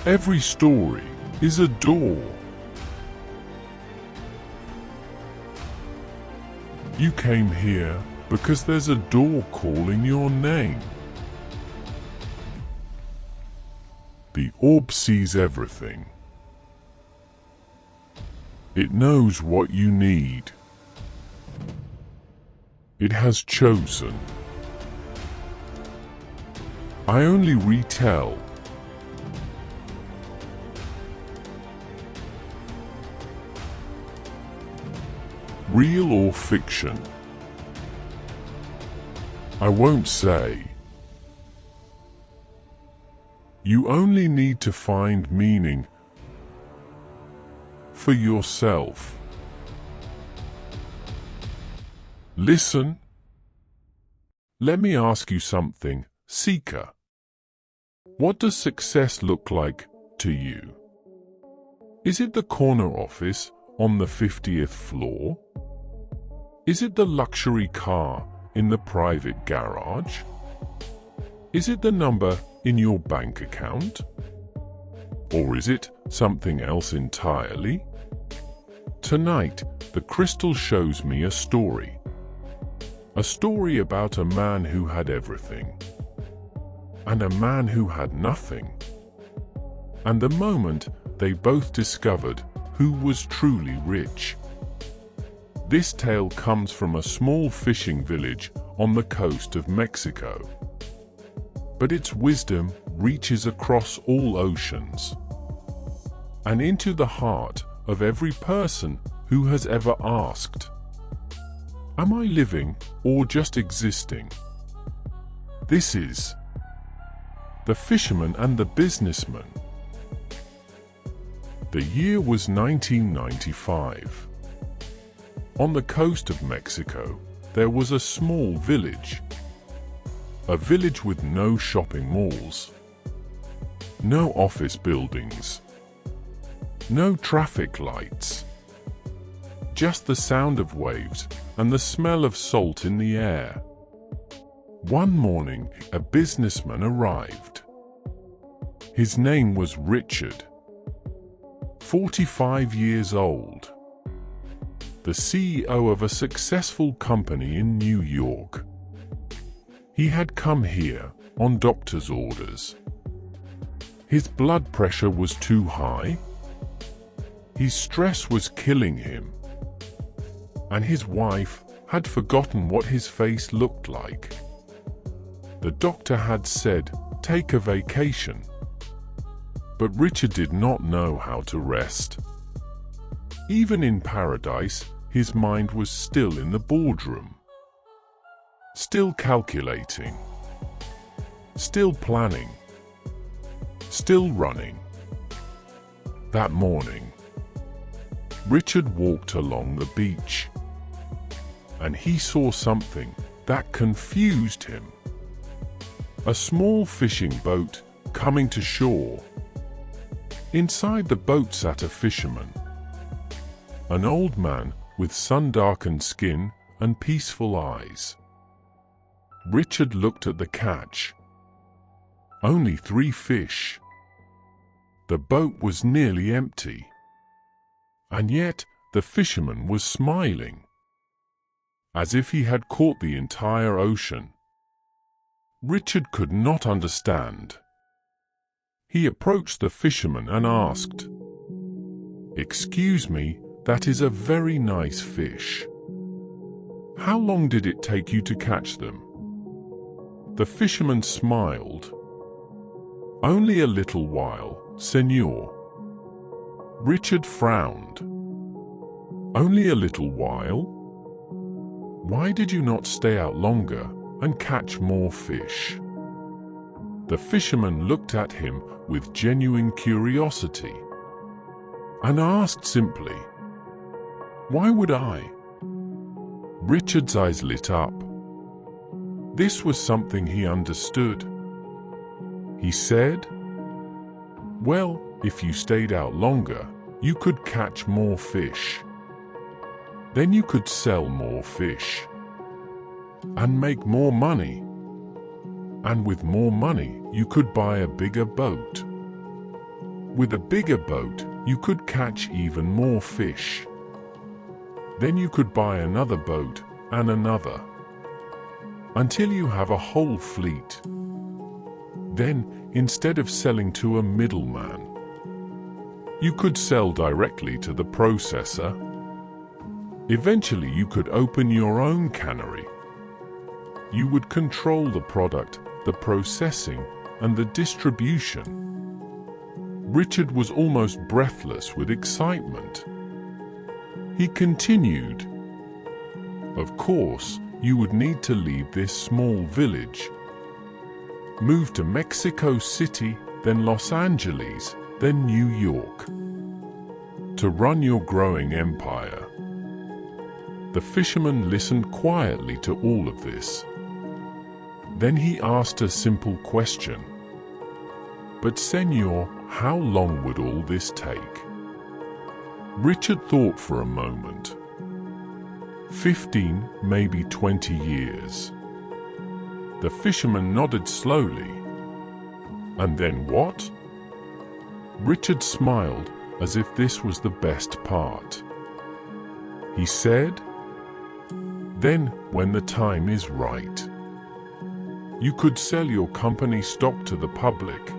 Every story is a door. You came here because there's a door calling your name. The orb sees everything. It knows what you need. It has chosen. I only retell. Real or fiction? I won't say. You only need to find meaning for yourself. Listen. Let me ask you something, seeker. What does success look like to you? Is it the corner office on the 50th floor? Is it the luxury car in the private garage? Is it the number in your bank account? Or is it something else entirely? Tonight, the crystal shows me a story. A story about a man who had everything, and a man who had nothing. And the moment they both discovered who was truly rich. This tale comes from a small fishing village on the coast of Mexico. But its wisdom reaches across all oceans and into the heart of every person who has ever asked, "Am I living or just existing?" This is The Fisherman and the Businessman. The year was 1995. On the coast of Mexico, there was a small village. A village with no shopping malls, no office buildings, no traffic lights. Just the sound of waves and the smell of salt in the air. One morning, a businessman arrived. His name was Richard, 45 years old, the CEO of a successful company in New York. He had come here on doctor's orders. His blood pressure was too high. His stress was killing him. And his wife had forgotten what his face looked like. The doctor had said, "Take a vacation." But Richard did not know how to rest. Even in paradise, his mind was still in the boardroom. Still calculating. Still planning. Still running. That morning, Richard walked along the beach, and he saw something that confused him. A small fishing boat coming to shore. Inside the boat sat a fisherman, an old man with sun-darkened skin and peaceful eyes. Richard looked at the catch. Only 3 fish. The boat was nearly empty. And yet the fisherman was smiling, as if he had caught the entire ocean. Richard could not understand. He approached the fisherman and asked, "Excuse me, that is a very nice fish. How long did it take you to catch them?" The fisherman smiled. "Only a little while, Señor." Richard frowned. "Only a little while? Why did you not stay out longer and catch more fish?" The fisherman looked at him with genuine curiosity and asked simply, "Why would I?" Richard's eyes lit up. This was something he understood. He said, "Well, if you stayed out longer, you could catch more fish. Then you could sell more fish and make more money. And with more money, you could buy a bigger boat. With a bigger boat, you could catch even more fish. Then you could buy another boat and another, until you have a whole fleet. Then, instead of selling to a middleman, you could sell directly to the processor. Eventually, you could open your own cannery. You would control the product, the processing, and the distribution. Richard was almost breathless with excitement. He continued, "Of course, you would need to leave this small village, move to Mexico City, then Los Angeles, then New York, to run your growing empire." The fisherman listened quietly to all of this. Then he asked a simple question. "But Senor, how long would all this take?" Richard thought for a moment. 15, maybe 20 years. The fisherman nodded slowly. "And then what?" Richard smiled as if this was the best part. He said, "Then, when the time is right, you could sell your company stock to the public,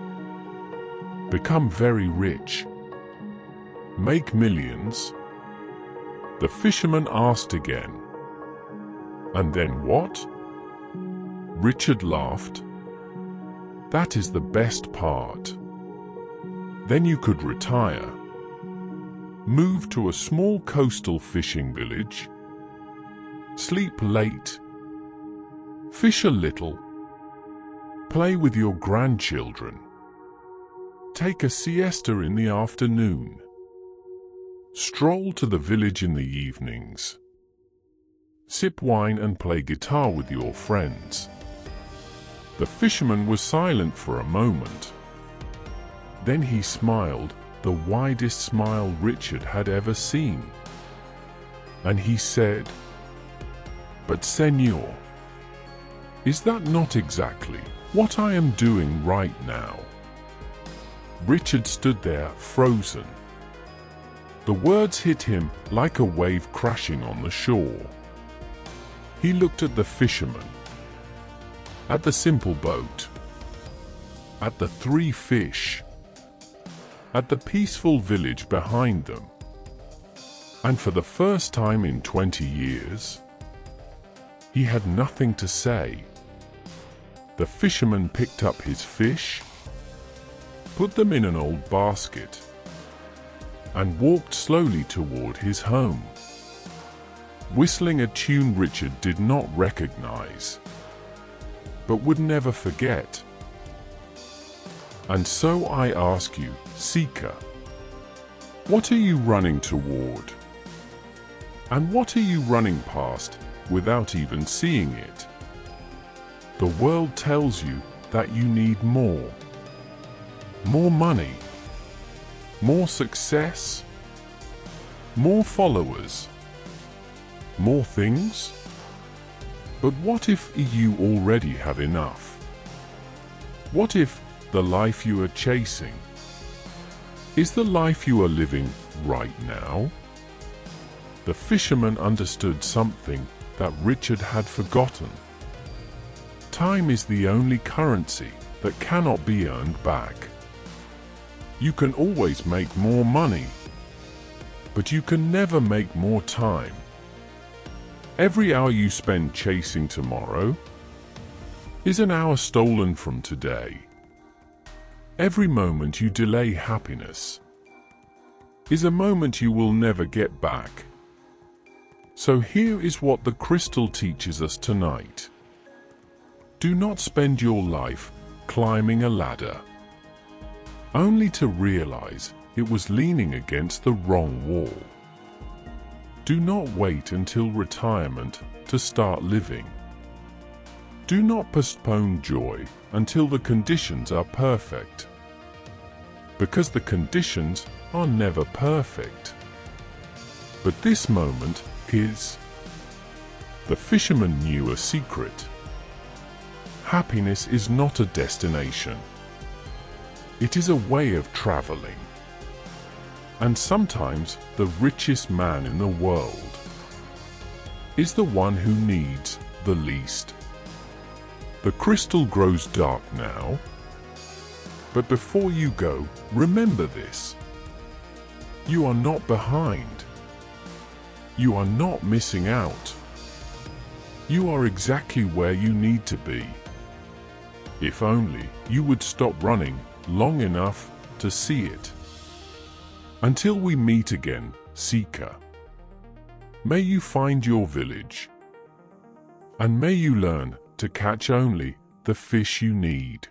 become very rich, make millions." The fisherman asked again, "And then what?" Richard laughed. "That is the best part. Then you could retire, move to a small coastal fishing village, sleep late, fish a little, play with your grandchildren, take a siesta in the afternoon, stroll to the village in the evenings, sip wine and play guitar with your friends." The fisherman was silent for a moment. Then he smiled, the widest smile Richard had ever seen. And he said, "But Senor, is that not exactly what I am doing right now?" Richard stood there, frozen. The words hit him like a wave crashing on the shore. He looked at the fisherman, at the simple boat, at the 3 fish, at the peaceful village behind them. And for the first time in 20 years, he had nothing to say. The fisherman picked up his fish, put them in an old basket, and walked slowly toward his home, whistling a tune Richard did not recognize, but would never forget. And so I ask you, seeker, what are you running toward? And what are you running past without even seeing it? The world tells you that you need more. More money, more success, more followers, more things. But what if you already have enough? What if the life you are chasing is the life you are living right now? The fisherman understood something that Richard had forgotten. Time is the only currency that cannot be earned back. You can always make more money, but you can never make more time. Every hour you spend chasing tomorrow is an hour stolen from today. Every moment you delay happiness is a moment you will never get back. So here is what the crystal teaches us tonight. Do not spend your life climbing a ladder, only to realize it was leaning against the wrong wall. Do not wait until retirement to start living. Do not postpone joy until the conditions are perfect, because the conditions are never perfect. But this moment is. The fisherman knew a secret. Happiness is not a destination. It is a way of traveling. And sometimes the richest man in the world is the one who needs the least. The crystal grows dark now, but before you go, remember this. You are not behind. You are not missing out. You are exactly where you need to be. If only you would stop running long enough to see it. Until we meet again, seeker, may you find your village, and may you learn to catch only the fish you need.